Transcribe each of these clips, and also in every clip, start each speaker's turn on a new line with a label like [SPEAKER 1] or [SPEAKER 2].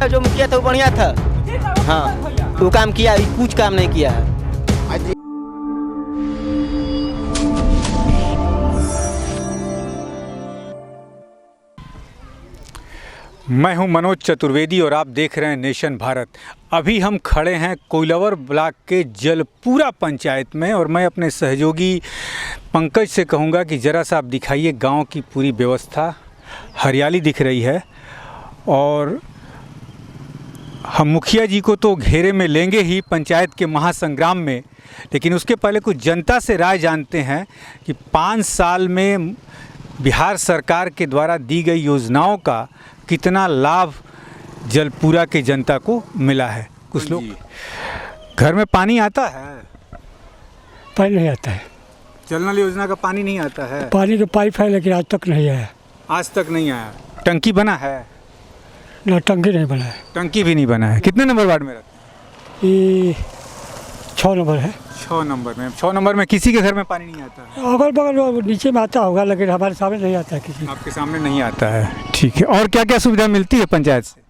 [SPEAKER 1] जो मुखिया था वो बढ़िया था। हाँ, वो काम किया, कुछ काम नहीं किया है।
[SPEAKER 2] मैं हूं मनोज चतुर्वेदी और आप देख रहे हैं नेशन भारत। अभी हम खड़े हैं कोइलवर ब्लॉक के जलपुरा पंचायत में और मैं अपने सहयोगी पंकज से कहूँगा कि ज़रा सा आप दिखाइए गांव की पूरी व्यवस्था। हरियाली दिख रही है और हम मुखिया जी को तो घेरे में लेंगे ही पंचायत के महासंग्राम में, लेकिन उसके पहले कुछ जनता से राय जानते हैं कि 5 साल में बिहार सरकार के द्वारा दी गई योजनाओं का कितना लाभ जलपुरा के जनता को मिला है। कुछ लोग घर में पानी आता है,
[SPEAKER 3] पानी नहीं आता है।
[SPEAKER 2] जल नल योजना का पानी नहीं आता है।
[SPEAKER 3] पानी का पाइप है लेकिन आज तक नहीं आया।
[SPEAKER 2] आज तक नहीं आया। टंकी बना है?
[SPEAKER 3] ना, टंकी नहीं बना है।
[SPEAKER 2] टंकी भी नहीं बना है। कितने नंबर वार्ड में रहते?
[SPEAKER 3] ये 6 नंबर है।
[SPEAKER 2] 6 नंबर में। 6 नंबर में किसी के घर में पानी नहीं आता है?
[SPEAKER 3] अगल बगल नीचे में आता होगा लेकिन हमारे सामने नहीं आता है किसी।
[SPEAKER 2] आपके सामने नहीं आता है, ठीक है। और क्या क्या सुविधा मिलती है पंचायत से?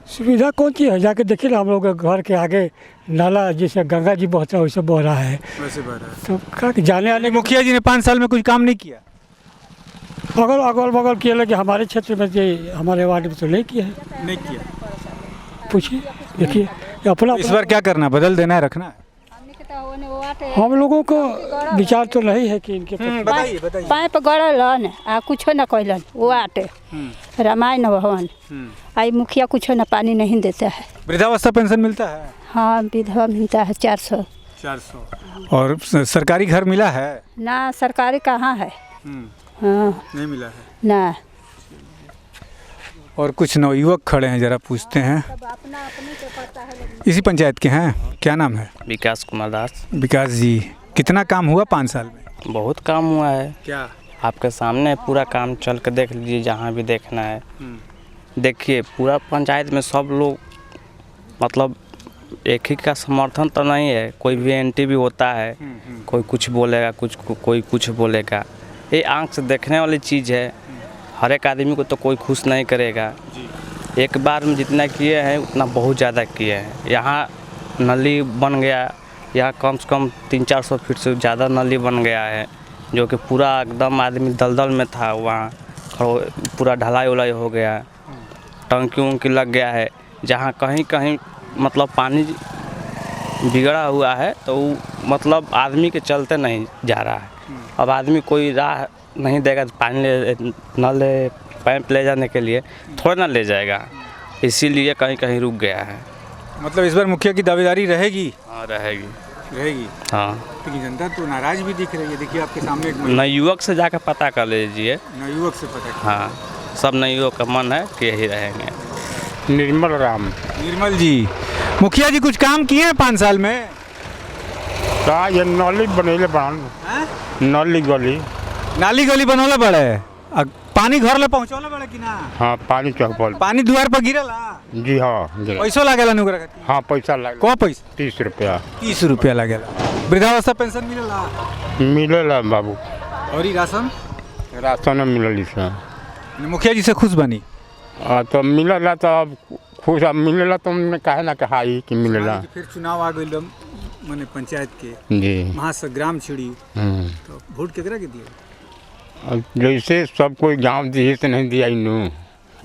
[SPEAKER 3] सुविधा कौन सी है? जाके देखिए ना, हम लोग के घर के आगे नाला जैसे गंगा जी बहता है वैसे बह रहा है।
[SPEAKER 2] वैसे बह रहा है।
[SPEAKER 3] तो क्या जाने आने
[SPEAKER 2] मुखिया जी ने 5 साल में कुछ काम नहीं किया?
[SPEAKER 3] अगल बगल किया लेकिन हमारे क्षेत्र में जो हमारे वार्ड में तो नहीं किया है।
[SPEAKER 2] नहीं किया।
[SPEAKER 3] पूछिए, देखिए अपना।
[SPEAKER 2] इस बार क्या करना, बदल देना है, रखना है?
[SPEAKER 3] हम लोगों को विचार तो नहीं है कि इनके
[SPEAKER 2] बताइए बताइए।
[SPEAKER 4] पाइप गड़लन आ कुछो न कैलन वो आटे रामायण भवन आई मुखिया कुछो न पानी नहीं देता है।
[SPEAKER 2] वृद्धावस्था पेंशन मिलता है?
[SPEAKER 4] हाँ, विधवा मिलता है 400।
[SPEAKER 2] और सरकारी घर मिला है?
[SPEAKER 4] ना, सरकारी कहाँ है। हाँ,
[SPEAKER 2] नहीं मिला है
[SPEAKER 4] ना।
[SPEAKER 2] और कुछ नवयुवक खड़े हैं, जरा पूछते हैं। इसी पंचायत के हैं, क्या नाम है?
[SPEAKER 5] विकास कुमार दास।
[SPEAKER 2] विकास जी, कितना काम हुआ 5 साल में?
[SPEAKER 5] बहुत काम हुआ है।
[SPEAKER 2] क्या?
[SPEAKER 5] आपके सामने पूरा काम चल के देख लीजिए, जहाँ भी देखना है देखिए। पूरा पंचायत में सब लोग मतलब एक ही का समर्थन तो नहीं है, कोई भी एंटी भी होता है। कोई कुछ बोलेगा, कोई कुछ बोलेगा। ये आंख से देखने वाली चीज़ है। हर एक आदमी को तो कोई खुश नहीं करेगा। एक बार में जितना किए हैं उतना बहुत ज़्यादा किए हैं। यहाँ नली बन गया, यहाँ कम से कम 300-400 फीट से ज़्यादा नली बन गया है, जो कि पूरा एकदम आदमी दलदल में था। वहाँ पूरा ढलाई उलाई हो गया, टंकी उंकी लग गया है। जहाँ कहीं कहीं मतलब पानी बिगड़ा हुआ है तो मतलब आदमी के चलते नहीं जा रहा है। अब आदमी कोई राह नहीं देगा पानी पाइप ले जाने के लिए, थोड़ा ना ले जाएगा, इसीलिए कहीं कहीं रुक गया है।
[SPEAKER 2] मतलब इस बार मुखिया की दावेदारी रहेगी?
[SPEAKER 5] हाँ, रहेगी।
[SPEAKER 2] हाँ, लेकिन जनता तो नाराज भी दिख रही है। देखिए आपके सामने एक
[SPEAKER 5] नवयुवक से जाकर पता कर लीजिए।
[SPEAKER 2] नवयुवक से पता?
[SPEAKER 5] हाँ, सब नवयुवक का मन है कि यही रहेंगे।
[SPEAKER 3] निर्मल राम।
[SPEAKER 2] निर्मल जी, मुखिया जी कुछ काम किए हैं 5 साल में?
[SPEAKER 3] का ये नली बनेले बन नली गली
[SPEAKER 2] नाली गली बनौला बड़े, पानी घर ले पहुँचौला बड़े कि ना?
[SPEAKER 3] हाँ, पानी चौक पर।
[SPEAKER 2] पानी द्वार पर गिरला?
[SPEAKER 3] जी हाँ,
[SPEAKER 2] पैसो लागेला नुकरा खातिर?
[SPEAKER 3] हाँ, पैसा लगे।
[SPEAKER 2] को पैसा?
[SPEAKER 3] 30 रुपया।
[SPEAKER 2] 30 रुपया लागेला। वृद्धावस्था पेंशन मिलेला?
[SPEAKER 3] मिलेला बाबू।
[SPEAKER 2] और ई राशन?
[SPEAKER 3] राशन मिलल सर।
[SPEAKER 2] मुखिया जी से खुश बनी?
[SPEAKER 3] तो मिलेला तो अब खुश। अब मिलेला तो हमने कहे ना कहा ही कि मिलेला।
[SPEAKER 2] फिर चुनाव आ गई मैंने पंचायत के
[SPEAKER 3] जी,
[SPEAKER 2] महासंग्राम छिड़ी, तो वोट केकरा के दिए?
[SPEAKER 3] अब जैसे सब कोई गाँव दी से नहीं दिया इनू।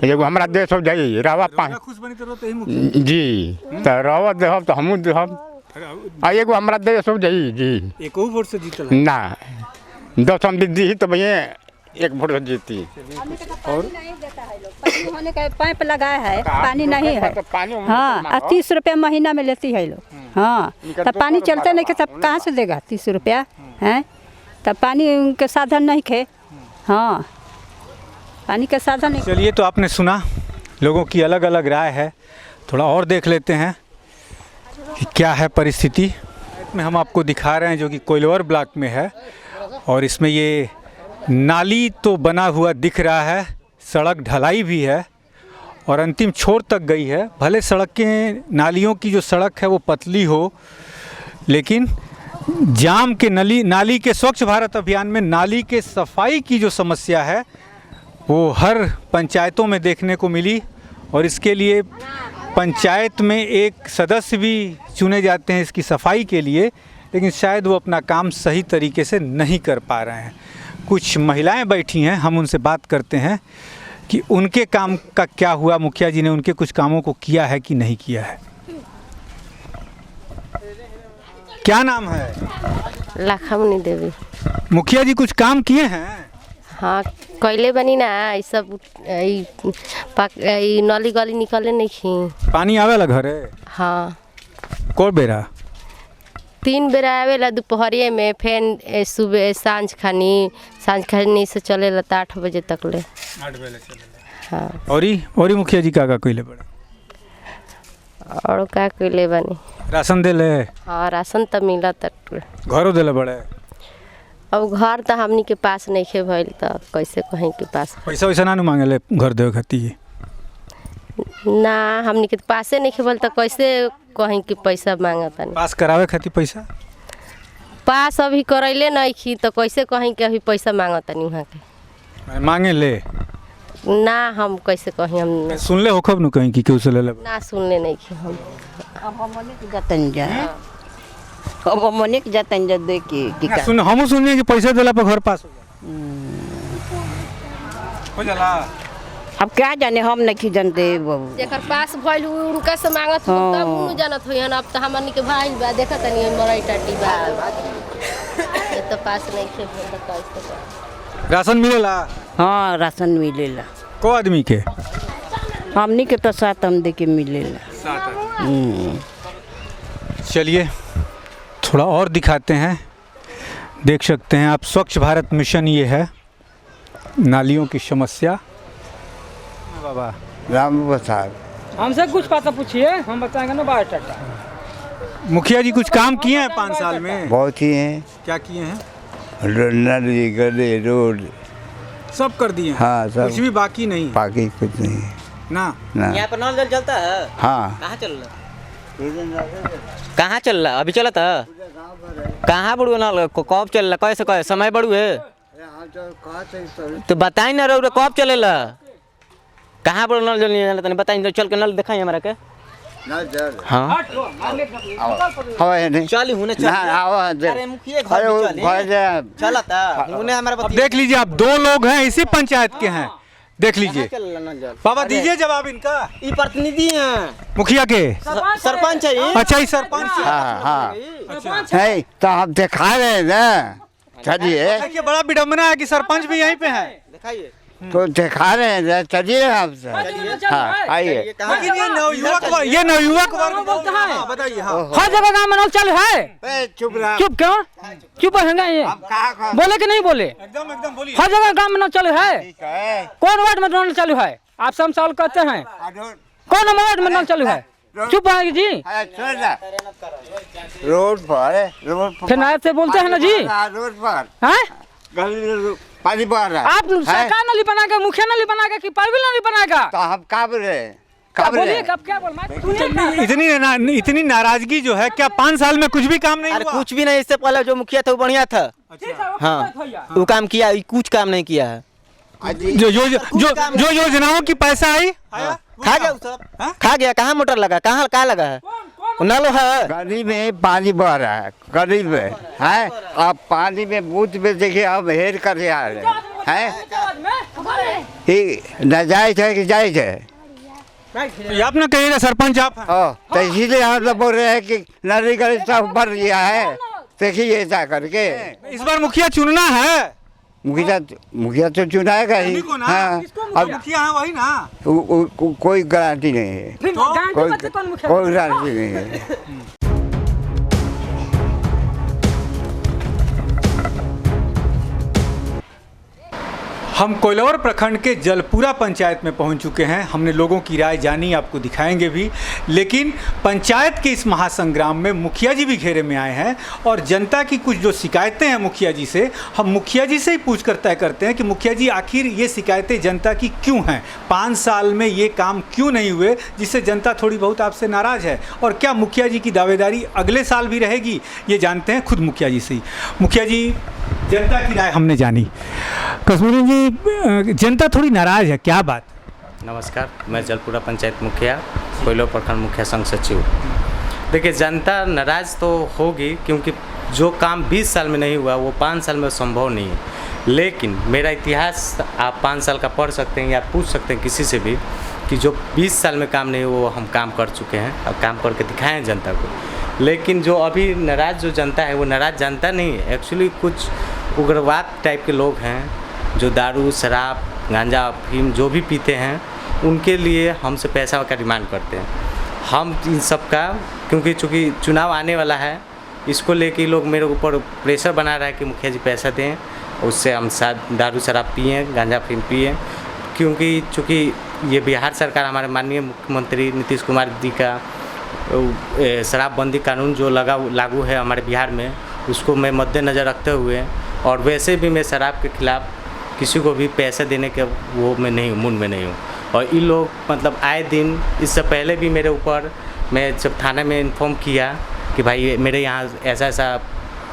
[SPEAKER 3] एगो हमारा देश हो जाइए रावा पानी।
[SPEAKER 2] खुश बनी तो ही मुखिया
[SPEAKER 3] जी, तो रावा देहब तो हमू देहब। एगो हमारा देश हो जाइए जी।
[SPEAKER 2] एक वोट से जीतल
[SPEAKER 3] ना, 10 हम दी तो भैया 1 वोट से जीती।
[SPEAKER 4] और पानी होने का पाइप लगाया है, पानी नहीं है। हाँ, 30 रुपया महीना में लेती है लोग। हाँ, तब पानी चलते नहीं के तब कहाँ से देगा 30 रुपया है? तब पानी के साधन नहीं खे। हाँ, पानी के साधन नहीं।
[SPEAKER 2] चलिए, तो आपने सुना, लोगों की अलग अलग राय है। थोड़ा और देख लेते हैं कि क्या है परिस्थिति में। हम आपको दिखा रहे हैं जो कि कोइलवर ब्लॉक में है और इसमें ये नाली तो बना हुआ दिख रहा है, सड़क ढलाई भी है और अंतिम छोर तक गई है। भले सड़कें, नालियों की जो सड़क है वो पतली हो, लेकिन जाम के नाली के स्वच्छ भारत अभियान में नाली के सफाई की जो समस्या है वो हर पंचायतों में देखने को मिली और इसके लिए पंचायत में एक सदस्य भी चुने जाते हैं इसकी सफाई के लिए, लेकिन शायद वो अपना काम सही तरीके से नहीं कर पा रहे हैं। कुछ महिलाएं बैठी हैं, हम उनसे बात करते हैं कि उनके काम का क्या हुआ, मुखिया जी ने उनके कुछ कामों को किया है कि नहीं किया है। क्या नाम है?
[SPEAKER 6] लखमनी देवी।
[SPEAKER 2] मुखिया जी कुछ काम किए हैं?
[SPEAKER 6] हाँ कैले बनी ना, ई सब नली गली निकले नहीं खी।
[SPEAKER 2] पानी आवेला घरे?
[SPEAKER 6] हाँ
[SPEAKER 2] को बेरा?
[SPEAKER 6] 3 बेरा आवेला, दोपहरिए में, फिर सुबह सांझ खानी से चलेला 8 बजे तक ले।
[SPEAKER 2] 8 बजे चलेला।
[SPEAKER 6] हाँ
[SPEAKER 2] और मुखिया जी का कइले बड़े?
[SPEAKER 6] और का कैले बनी?
[SPEAKER 2] राशन देले?
[SPEAKER 6] हाँ राशन तो मिला तक।
[SPEAKER 2] घरों देले बड़े?
[SPEAKER 6] अब घर तो हमनी के पास नहीं खे भइल, तो कैसे कहीं के पास।
[SPEAKER 2] पैसा वैसा ना मांगेले घर देवे खातिर?
[SPEAKER 6] ना हमनी के पासे नहीं खे भइल, तो कैसे कहीं के पैसा मांगता।
[SPEAKER 2] पास करावे खातिर पैसा?
[SPEAKER 6] पास अभी करैले नहीं खी, तो कैसे कहीं के अभी पैसा मांगता नहीं वहाँ के।
[SPEAKER 2] मांगे ले
[SPEAKER 6] ना, हम कैसे कहीं हम
[SPEAKER 2] सुन ले हो खब नु कहीं कि केहू से ले ले?
[SPEAKER 6] ना सुनले नहीं कि हम।
[SPEAKER 7] अब हमने के जतन जा, अब हमने के जतन जा दे के का
[SPEAKER 2] सुन, हम सुनिए कि पैसा देला पर घर पास हो जाला।
[SPEAKER 7] अब क्या जाने, हम नहीं जानते बाबू।
[SPEAKER 6] जेकर पास भइल उनका से मांगत हो तब उ जानत होयन। अब तो हमनी के भाई बा देखत नहीं मरई टाटी बा, ये तो पास नहीं खे भइल तो कैसे।
[SPEAKER 2] राशन मिलेला?
[SPEAKER 7] हाँ राशन मिलेला।
[SPEAKER 2] को आदमी के?
[SPEAKER 7] हमनी के तो 7 आमदे के मिलेला।
[SPEAKER 2] 7 चलिए थोड़ा और दिखाते हैं। देख सकते हैं आप, स्वच्छ भारत मिशन ये है, नालियों की समस्या। बाबा
[SPEAKER 8] राम प्रसाद।
[SPEAKER 3] हमसे कुछ पता पूछिए, हम बताएंगे ना बायोडाटा।
[SPEAKER 2] मुखिया जी कुछ काम किए हैं 5 साल में?
[SPEAKER 8] बहुत ही हैं।
[SPEAKER 2] क्या किए हैं?
[SPEAKER 8] नली गली रोड
[SPEAKER 2] सब कर दिए हैं?
[SPEAKER 8] हाँ सब,
[SPEAKER 2] कुछ भी बाकी नहीं?
[SPEAKER 8] बाकी कुछ नहीं
[SPEAKER 2] ना।
[SPEAKER 8] ना।
[SPEAKER 1] यहाँ पर नल जल चलता है?
[SPEAKER 8] हाँ
[SPEAKER 1] कहाँ चल रहा? कहाँ चल रहा? अभी चला था? कहाँ बड़ू नल? कब चल रहा? कैसे कैसे समय बड़ू है तो बताई ना रहो, कब चलेला? कहाँ बड़ू नल जल तनी बताई, चल के नल दिखाई हमारा के। हाँ चल हुने चल। अरे मुखिया चला था हुने हमारा।
[SPEAKER 2] अब देख लीजिए, आप 2 लोग हैं इसी पंचायत के हैं, देख लीजिए। बाबा दीजिए जवाब इनका।
[SPEAKER 1] ये प्रतिनिधि हैं
[SPEAKER 2] मुखिया के?
[SPEAKER 1] सरपंच है ये।
[SPEAKER 2] अच्छा ये सरपंच है।
[SPEAKER 8] हाँ हाँ नहीं तो हम दिखा रहे हैं ना, चलिए।
[SPEAKER 2] देखिए बड़ा विडम्बना है कि सरपंच भी यहीं पे है।
[SPEAKER 1] दिखाइए
[SPEAKER 8] तो दिखा रहे हैं ना, चलिए आपसे। हाँ आइए।
[SPEAKER 2] लेकिन ये नवयुवक वर्ग बोलता है, बताइए। हाँ
[SPEAKER 3] हर जगह गाँव में नल चालू है।
[SPEAKER 8] चुप रहा।
[SPEAKER 3] चुप क्यों? चुप है ये, बोले कि नहीं बोले?
[SPEAKER 2] एकदम बोलिए।
[SPEAKER 3] हर जगह गाँव में नल चालू है।
[SPEAKER 8] ठीक है।
[SPEAKER 3] कौन वार्ड में नल चालू है? आप सब सवाल करते हैं, कौन वार्ड में नल चालू है? चुप है जी।
[SPEAKER 8] रोड पर
[SPEAKER 3] फिर नायब से बोलते हैं ना जी।
[SPEAKER 8] रोड पर
[SPEAKER 3] हैं?
[SPEAKER 8] पानी बह रहा है।
[SPEAKER 3] आप सरकार नली बनाएगा, मुखिया नली बनाएगा कि परवीन नली बनाएगा?
[SPEAKER 8] तो हम कब रहे?
[SPEAKER 3] बोलिए कब क्या बोल?
[SPEAKER 2] इतनी नाराजगी जो है, क्या 5 साल में कुछ भी काम नहीं
[SPEAKER 1] अरे
[SPEAKER 2] हुआ?
[SPEAKER 1] कुछ भी नहीं, इससे पहले जो मुखिया था वो बढ़िया था। हाँ वो काम किया, कुछ काम नहीं किया है।
[SPEAKER 2] जो योजनाओं की पैसा आई
[SPEAKER 1] खा गया सब, खा गया। कहाँ मोटर लगा, कहाँ लगा है? नल है
[SPEAKER 8] गली में पानी बह रहा है, गली में है। आप पानी में बूथ में देखिए, हम हेर कर आ रहे हैं। नाजायज है कि जायज है?
[SPEAKER 2] तो आप ना कहिएगा सरपंच आप हैं।
[SPEAKER 8] तो इसीलिए हम लोग बोल रहे हैं कि नाली गली सब भर गया है। देखिए ऐसा करके
[SPEAKER 2] इस बार मुखिया चुनना है।
[SPEAKER 8] मुखिया तो चुनाएगा ही। हाँ
[SPEAKER 2] अब मुखिया है वही ना।
[SPEAKER 8] कोई गारंटी नहीं है, कोई गारंटी नहीं है।
[SPEAKER 2] हम कोइलवर प्रखंड के जलपुरा पंचायत में पहुंच चुके हैं। हमने लोगों की राय जानी, आपको दिखाएंगे भी। लेकिन पंचायत के इस महासंग्राम में मुखिया जी भी घेरे में आए हैं और जनता की कुछ जो शिकायतें हैं मुखिया जी से, हम मुखिया जी से ही पूछ कर तय करते हैं कि मुखिया जी आखिर ये शिकायतें जनता की क्यों हैं, 5 साल में ये काम क्यों नहीं हुए जिससे जनता थोड़ी बहुत आपसे नाराज़ है, और क्या मुखिया जी की दावेदारी अगले साल भी रहेगी, ये जानते हैं खुद मुखिया जी से ही। मुखिया जी, जनता की राय हमने जानी। कश्मीरी जी, जनता थोड़ी नाराज़ है, क्या बात?
[SPEAKER 5] नमस्कार, मैं जलपुरा पंचायत मुखिया, कोइलवर प्रखंड मुखिया संघ सचिव। देखिए, जनता नाराज़ तो होगी, क्योंकि जो काम 20 साल में नहीं हुआ वो 5 साल में संभव नहीं है। लेकिन मेरा इतिहास आप 5 साल का पढ़ सकते हैं या पूछ सकते हैं किसी से भी कि जो 20 साल में काम नहीं हुआ वो हम काम कर चुके हैं और काम करके दिखाए हैं जनता को। लेकिन जो अभी नाराज़ जो जनता है वो नाराज़ जनता नहीं है, एक्चुअली कुछ उग्रवाद टाइप के लोग हैं जो दारू, शराब, गांजा, अफीम जो भी पीते हैं, उनके लिए हमसे पैसा का डिमांड करते हैं। हम इन सब का, क्योंकि चूँकि चुनाव आने वाला है, इसको लेके लोग मेरे ऊपर प्रेशर बना रहा है कि मुखिया जी पैसा दें, उससे हम दारू शराब पिए, गांजा अफीम पिए। क्योंकि चूँकि ये बिहार सरकार, हमारे माननीय मुख्यमंत्री नीतीश कुमार जी का शराबबंदी कानून जो लागू है हमारे बिहार में, उसको मैं मद्देनज़र रखते हुए, और वैसे भी मैं शराब के खिलाफ़ किसी को भी पैसे देने के वो मैं नहीं हूँ, मूड में नहीं हूँ। और ये लोग मतलब आए दिन, इससे पहले भी मेरे ऊपर, मैं जब थाने में इन्फॉर्म किया कि भाई मेरे यहाँ ऐसा ऐसा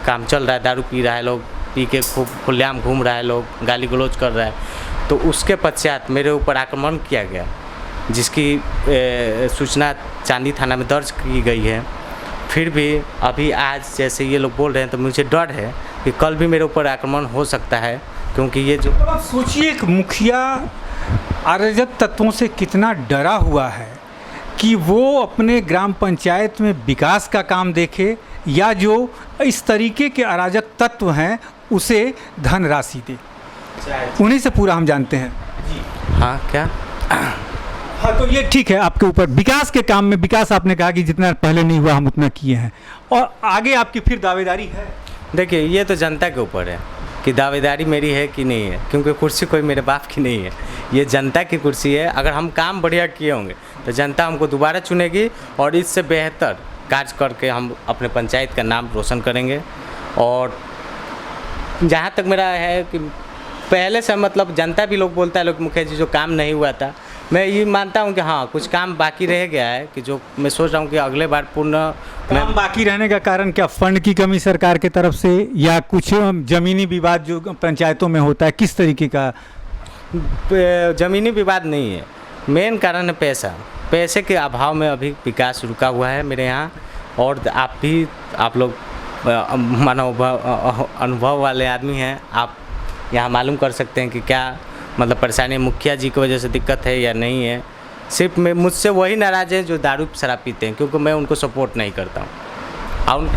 [SPEAKER 5] काम चल रहा है, दारू पी रहा है लोग, पी के खूब खुलेआम घूम रहा है लोग, गाली गलौज कर रहा है, तो उसके पश्चात मेरे ऊपर आक्रमण किया गया, जिसकी सूचना चांदी थाना में दर्ज की गई है। फिर भी अभी आज जैसे ये लोग बोल रहे हैं तो मुझे डर है कि कल भी मेरे ऊपर आक्रमण हो सकता है, क्योंकि ये जो
[SPEAKER 2] अब आप सोचिए एक मुखिया अराजक तत्वों से कितना डरा हुआ है कि वो अपने ग्राम पंचायत में विकास का काम देखे, या जो इस तरीके के अराजक तत्व हैं उसे धनराशि दे। उन्हीं से पूरा हम जानते हैं।
[SPEAKER 5] हाँ क्या
[SPEAKER 2] हाँ, तो ये ठीक है, आपके ऊपर विकास के काम में, विकास आपने कहा कि जितना पहले नहीं हुआ हम उतना किए हैं, और आगे आपकी फिर दावेदारी है।
[SPEAKER 5] देखिए, ये तो जनता के ऊपर है कि दावेदारी मेरी है कि नहीं है, क्योंकि कुर्सी कोई मेरे बाप की नहीं है, ये जनता की कुर्सी है। अगर हम काम बढ़िया किए होंगे तो जनता हमको दोबारा चुनेगी, और इससे बेहतर कार्य करके हम अपने पंचायत का नाम रोशन करेंगे। और जहाँ तक मेरा है कि पहले से मतलब जनता भी लोग बोलता है लोग, मुखिया जी जो काम नहीं हुआ था, मैं ये मानता हूँ कि हाँ कुछ काम बाकी रह गया है, कि जो मैं सोच रहा हूँ कि अगले बार पूर्ण
[SPEAKER 2] काम बाकी रहने का कारण क्या, फंड की कमी सरकार के तरफ से, या कुछ ज़मीनी विवाद जो पंचायतों में होता है, किस तरीके का?
[SPEAKER 5] ज़मीनी विवाद नहीं है, मेन कारण है पैसा। पैसे के अभाव में अभी विकास रुका हुआ है मेरे यहाँ। और आप लोग अनुभव वाले आदमी हैं, आप यहाँ मालूम कर सकते हैं कि क्या मतलब परेशानी मुखिया जी की वजह से दिक्कत है या नहीं है। सिर्फ मुझसे वही नाराज़ हैं जो दारू शराब पीते हैं, क्योंकि मैं उनको सपोर्ट नहीं करता हूँ।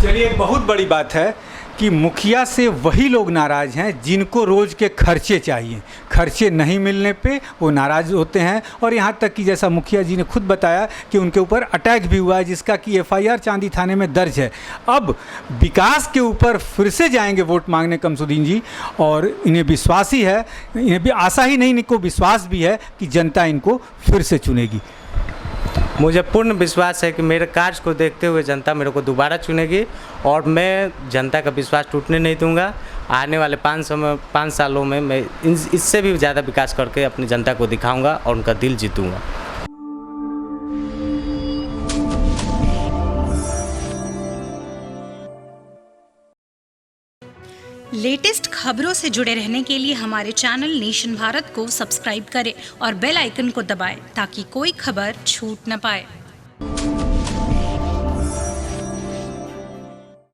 [SPEAKER 2] चलिए, एक बहुत बड़ी बात है कि मुखिया से वही लोग नाराज़ हैं जिनको रोज़ के खर्चे चाहिए, खर्चे नहीं मिलने पे वो नाराज़ होते हैं। और यहाँ तक कि जैसा मुखिया जी ने खुद बताया कि उनके ऊपर अटैक भी हुआ है, जिसका कि FIR चांदी थाने में दर्ज है। अब विकास के ऊपर फिर से जाएंगे वोट मांगने कमसुद्दीन जी, और इन्हें विश्वास ही है, इन्हें भी आशा ही नहीं, इनको विश्वास भी है कि जनता इनको फिर से चुनेगी।
[SPEAKER 5] मुझे पूर्ण विश्वास है कि मेरे कार्य को देखते हुए जनता मेरे को दोबारा चुनेगी, और मैं जनता का विश्वास टूटने नहीं दूंगा। आने वाले 5 सालों में मैं इससे भी ज़्यादा विकास करके अपनी जनता को दिखाऊंगा और उनका दिल जीतूंगा।
[SPEAKER 9] लेटेस्ट खबरों से जुड़े रहने के लिए हमारे चैनल नेशन भारत को सब्सक्राइब करें और बेल आइकन को दबाएं ताकि कोई खबर छूट न पाए।